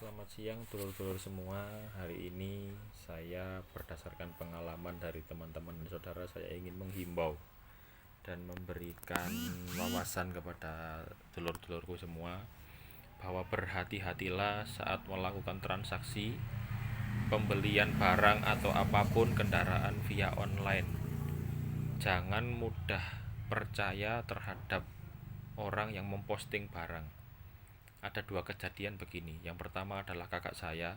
Selamat siang dulur-dulur semua. Hari ini saya berdasarkan pengalaman dari teman-teman dan saudara, saya ingin menghimbau dan memberikan wawasan kepada dulur-dulurku semua bahwa berhati-hatilah saat melakukan transaksi pembelian barang atau apapun kendaraan via online. Jangan mudah percaya terhadap orang yang memposting barang. Ada dua kejadian begini. Yang pertama adalah kakak saya.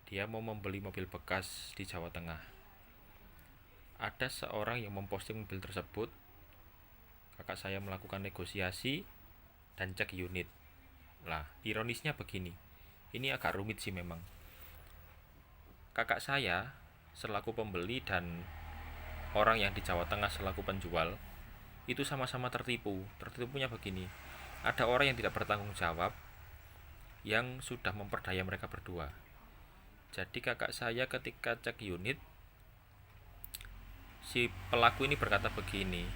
Dia mau membeli mobil bekas di Jawa Tengah. Ada seorang yang memposting mobil tersebut. Kakak saya melakukan negosiasi dan cek unit. Lah, ironisnya begini. Ini agak rumit sih memang. Kakak saya selaku pembeli dan orang yang di Jawa Tengah selaku penjual itu sama-sama tertipu. Tertipunya begini. Ada orang yang tidak bertanggung jawab yang sudah memperdaya mereka berdua. Jadi kakak saya ketika cek unit, si pelaku ini berkata begini,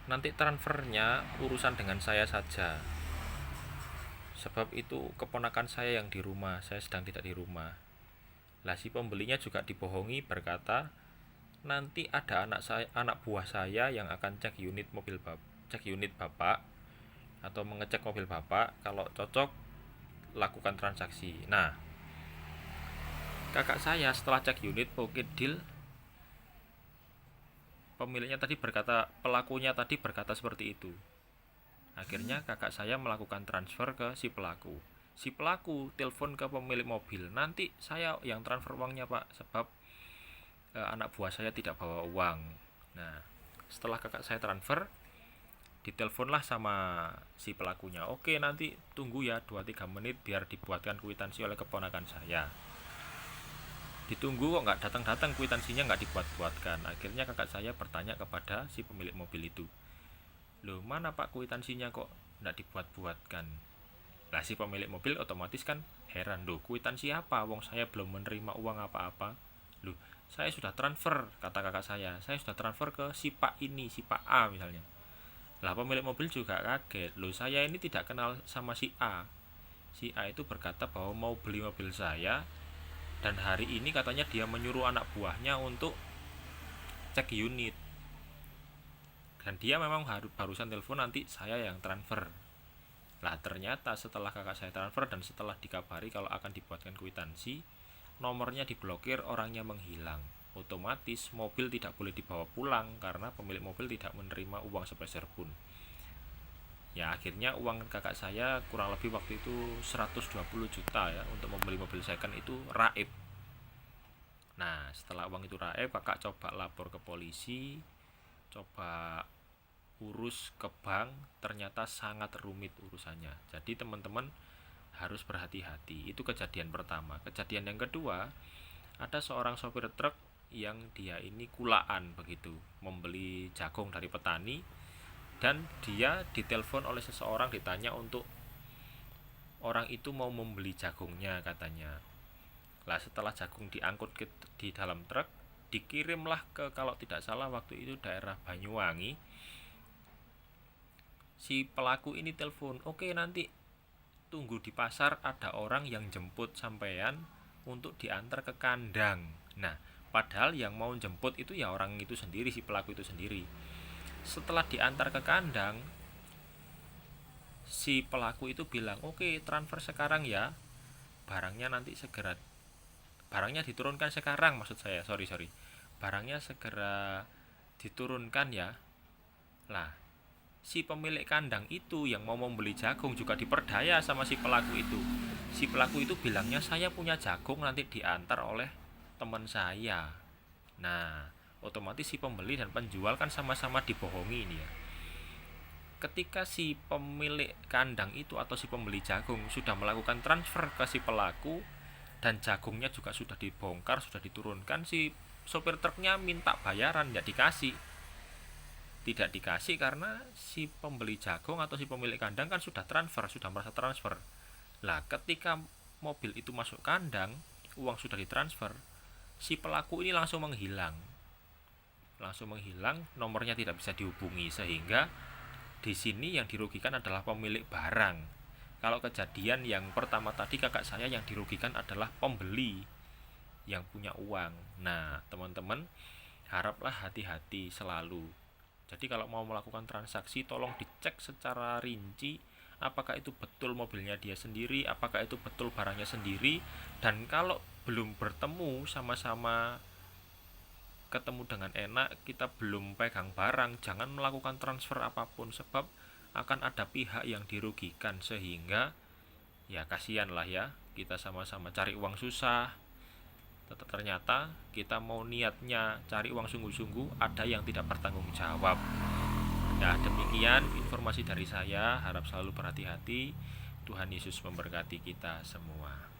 nanti transfernya urusan dengan saya saja, sebab itu keponakan saya yang di rumah, saya sedang tidak di rumah. Lah si pembelinya juga dibohongi berkata, nanti ada anak buah saya yang akan cek unit bapak atau mengecek mobil bapak, kalau cocok lakukan transaksi. Nah, kakak saya setelah cek unit, oke deal, pelakunya tadi berkata seperti itu. Akhirnya kakak saya melakukan transfer ke si pelaku. Si pelaku telepon ke pemilik mobil, nanti saya yang transfer uangnya pak, sebab anak buah saya tidak bawa uang. Nah, setelah kakak saya transfer, diteleponlah sama si pelakunya, oke nanti tunggu ya 2-3 menit biar dibuatkan kwitansi oleh keponakan saya. Ditunggu kok nggak datang-datang, kwitansinya nggak dibuat-buatkan. Akhirnya kakak saya bertanya kepada si pemilik mobil itu, loh mana pak kwitansinya kok nggak dibuat-buatkan? Lah si pemilik mobil otomatis kan heran, loh kwitansi apa, wong saya belum menerima uang apa-apa. Loh saya sudah transfer, kata kakak saya sudah transfer ke si pak ini, si pak A misalnya. Lah pemilik mobil juga kaget, loh saya ini tidak kenal sama si A. Si A itu berkata bahwa mau beli mobil saya, dan hari ini katanya dia menyuruh anak buahnya untuk cek unit. Dan dia memang barusan telepon nanti saya yang transfer. Lah ternyata setelah kakak saya transfer dan setelah dikabari kalau akan dibuatkan kwitansi, nomornya diblokir, orangnya menghilang. Otomatis mobil tidak boleh dibawa pulang karena pemilik mobil tidak menerima uang sepeser pun. Ya akhirnya uang kakak saya kurang lebih waktu itu 120 juta ya untuk membeli mobil second itu raib. Nah setelah uang itu raib, kakak coba lapor ke polisi, coba urus ke bank, ternyata sangat rumit urusannya. Jadi teman-teman harus berhati-hati. Itu kejadian pertama. Kejadian yang kedua, ada seorang sopir truk yang dia ini kulaan begitu, membeli jagung dari petani, dan dia ditelepon oleh seseorang, ditanya untuk orang itu mau membeli jagungnya katanya. Lah setelah jagung diangkut di dalam truk, dikirimlah ke, kalau tidak salah waktu itu daerah Banyuwangi. Si pelaku ini telepon, oke nanti tunggu di pasar, ada orang yang jemput sampean untuk diantar ke kandang. Nah padahal yang mau jemput itu ya orang itu sendiri, si pelaku itu sendiri. Setelah diantar ke kandang, si pelaku itu bilang, oke transfer sekarang ya, barangnya nanti segera, barangnya diturunkan sekarang, maksud saya, sorry, barangnya segera diturunkan ya. Lah si pemilik kandang itu yang mau membeli jagung juga diperdaya sama si pelaku itu. Si pelaku itu bilangnya, saya punya jagung nanti diantar oleh teman saya. Nah otomatis si pembeli dan penjual kan sama-sama dibohongi ini ya. Ketika si pemilik kandang itu atau si pembeli jagung sudah melakukan transfer ke si pelaku dan jagungnya juga sudah dibongkar, sudah diturunkan, si sopir truknya minta bayaran, tidak dikasih karena si pembeli jagung atau si pemilik kandang kan sudah merasa transfer. Lah ketika mobil itu masuk kandang, uang sudah ditransfer, si pelaku ini langsung menghilang, nomornya tidak bisa dihubungi, sehingga di sini yang dirugikan adalah pemilik barang Kalau kejadian yang pertama tadi, kakak saya yang dirugikan adalah pembeli yang punya uang. Nah, teman-teman haraplah hati-hati selalu. Jadi kalau mau melakukan transaksi, tolong dicek secara rinci apakah itu betul mobilnya dia sendiri, apakah itu betul barangnya sendiri. Dan kalau belum bertemu, sama-sama ketemu dengan enak, kita belum pegang barang, jangan melakukan transfer apapun, sebab akan ada pihak yang dirugikan. Sehingga ya kasihan lah ya, kita sama-sama cari uang susah, ternyata kita mau niatnya cari uang sungguh-sungguh, ada yang tidak bertanggung jawab. Ya, demikian informasi dari saya, harap selalu berhati-hati. Tuhan Yesus memberkati kita semua.